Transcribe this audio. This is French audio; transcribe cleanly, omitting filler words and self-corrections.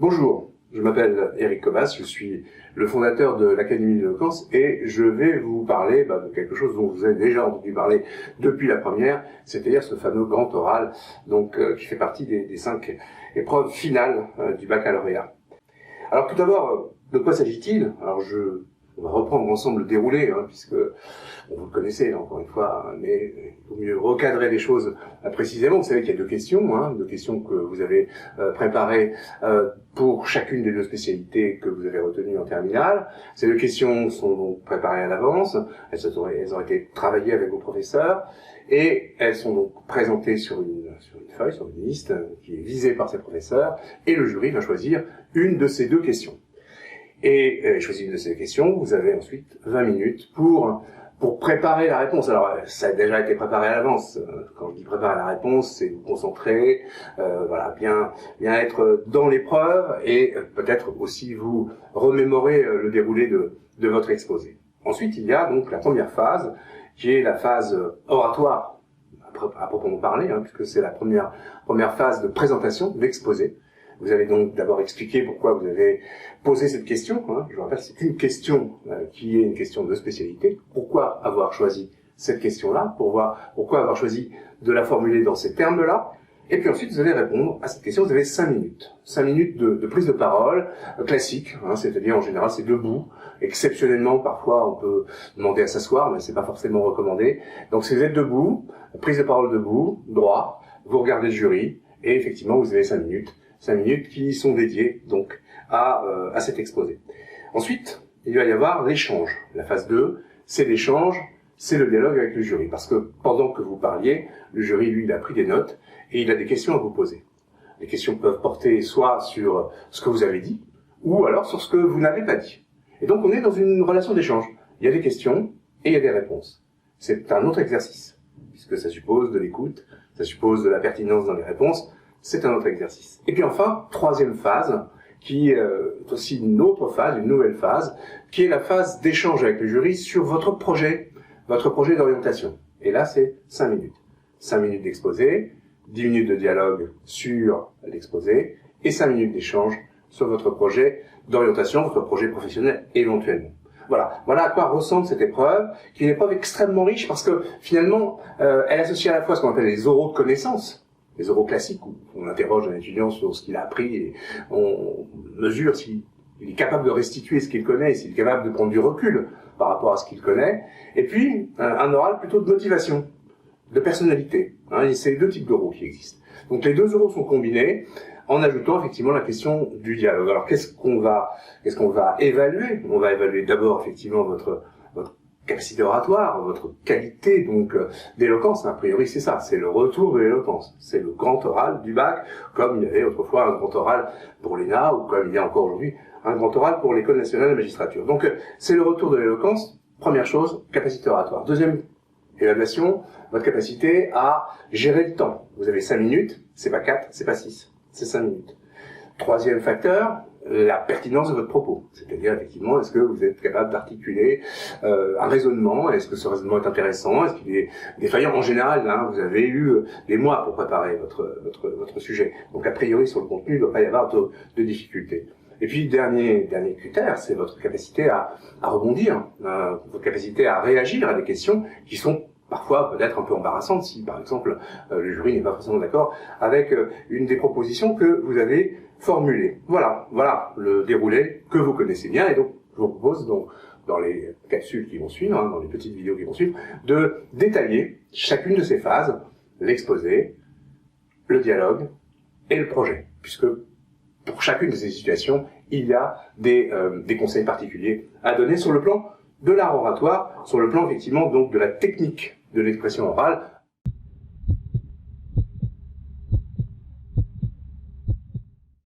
Bonjour, je m'appelle Eric Cobas, je suis le fondateur de l'Académie de l'éloquence et je vais vous parler de quelque chose dont vous avez déjà entendu parler depuis la première, c'est-à-dire ce fameux grand oral qui fait partie des 5 épreuves finales du baccalauréat. Alors tout d'abord, de quoi s'agit-il? On va reprendre ensemble le déroulé, puisque vous le connaissez encore une fois, mais il vaut mieux recadrer les choses précisément. Vous savez qu'il y a 2 questions, 2 questions que vous avez préparées pour chacune des 2 spécialités que vous avez retenues en terminale. Ces 2 questions sont donc préparées à l'avance, elles ont été travaillées avec vos professeurs, et elles sont donc présentées sur une feuille, sur une liste qui est visée par ces professeurs, et le jury va choisir une de ces 2 questions. Et choisir une de ces questions, vous avez ensuite 20 minutes pour préparer la réponse. Alors, ça a déjà été préparé à l'avance. Quand je dis préparer la réponse, c'est vous concentrer, bien être dans l'épreuve et peut-être aussi vous remémorer le déroulé de votre exposé. Ensuite, il y a donc la première phase, qui est la phase oratoire, à proprement parler, puisque c'est la première phase de présentation, d'exposé. Vous avez donc d'abord expliqué pourquoi vous avez posé cette question. Je vous rappelle, c'est une question qui est une question de spécialité. Pourquoi avoir choisi cette question-là? Pourquoi avoir choisi de la formuler dans ces termes-là? Et puis ensuite, vous allez répondre à cette question. Vous avez 5 minutes. 5 minutes de prise de parole classique, c'est-à-dire en général c'est debout. Exceptionnellement, parfois on peut demander à s'asseoir, mais c'est pas forcément recommandé. Donc si vous êtes debout, prise de parole debout, droit, vous regardez le jury, et effectivement vous avez 5 minutes. 5 minutes qui sont dédiées donc à cet exposé. Ensuite, il va y avoir l'échange. La phase 2, c'est l'échange, c'est le dialogue avec le jury. Parce que pendant que vous parliez, le jury, lui, il a pris des notes et il a des questions à vous poser. Les questions peuvent porter soit sur ce que vous avez dit, ou alors sur ce que vous n'avez pas dit. Et donc on est dans une relation d'échange. Il y a des questions et il y a des réponses. C'est un autre exercice, puisque ça suppose de l'écoute, ça suppose de la pertinence dans les réponses. C'est un autre exercice. Et puis enfin, 3e phase, qui est aussi une autre phase, une nouvelle phase, qui est la phase d'échange avec le jury sur votre projet d'orientation. Et là, c'est 5 minutes. 5 minutes d'exposé, 10 minutes de dialogue sur l'exposé, et 5 minutes d'échange sur votre projet d'orientation, votre projet professionnel éventuellement. Voilà à quoi ressemble cette épreuve, qui est une épreuve extrêmement riche, parce que finalement, elle associe à la fois ce qu'on appelle les oraux de connaissances, les oraux classiques, où on interroge un étudiant sur ce qu'il a appris et on mesure s'il est capable de restituer ce qu'il connaît et s'il est capable de prendre du recul par rapport à ce qu'il connaît. Et puis, un oral plutôt de motivation, de personnalité. C'est les 2 types d'oraux qui existent. Donc les 2 oraux sont combinés en ajoutant effectivement la question du dialogue. Alors qu'est-ce qu'on va évaluer? On va évaluer d'abord effectivement votre capacité oratoire, votre qualité d'éloquence. A priori c'est ça, c'est le retour de l'éloquence, c'est le grand oral du bac, comme il y avait autrefois un grand oral pour l'ENA, ou comme il y a encore aujourd'hui un grand oral pour l'École nationale de magistrature. Donc c'est le retour de l'éloquence, première chose, capacité oratoire. Deuxième évaluation, votre capacité à gérer le temps. Vous avez 5 minutes, c'est pas 4, c'est pas 6, c'est 5 minutes. 3e facteur, la pertinence de votre propos. C'est-à-dire, effectivement, est-ce que vous êtes capable d'articuler un raisonnement? Est-ce que ce raisonnement est intéressant? Est-ce qu'il est défaillant? En général, vous avez eu des mois pour préparer votre sujet. Donc, a priori, sur le contenu, il ne doit pas y avoir de difficultés. Et puis, dernier critère, c'est votre capacité à rebondir, votre capacité à réagir à des questions qui sont parfois peut-être un peu embarrassantes, si, par exemple, le jury n'est pas forcément d'accord avec une des propositions que vous avez formulées. Voilà le déroulé que vous connaissez bien, et donc je vous propose dans les capsules qui vont suivre, dans les petites vidéos qui vont suivre, de détailler chacune de ces phases, l'exposé, le dialogue et le projet, puisque pour chacune de ces situations, il y a des conseils particuliers à donner sur le plan de l'art oratoire, sur le plan effectivement donc de la technique de l'expression orale,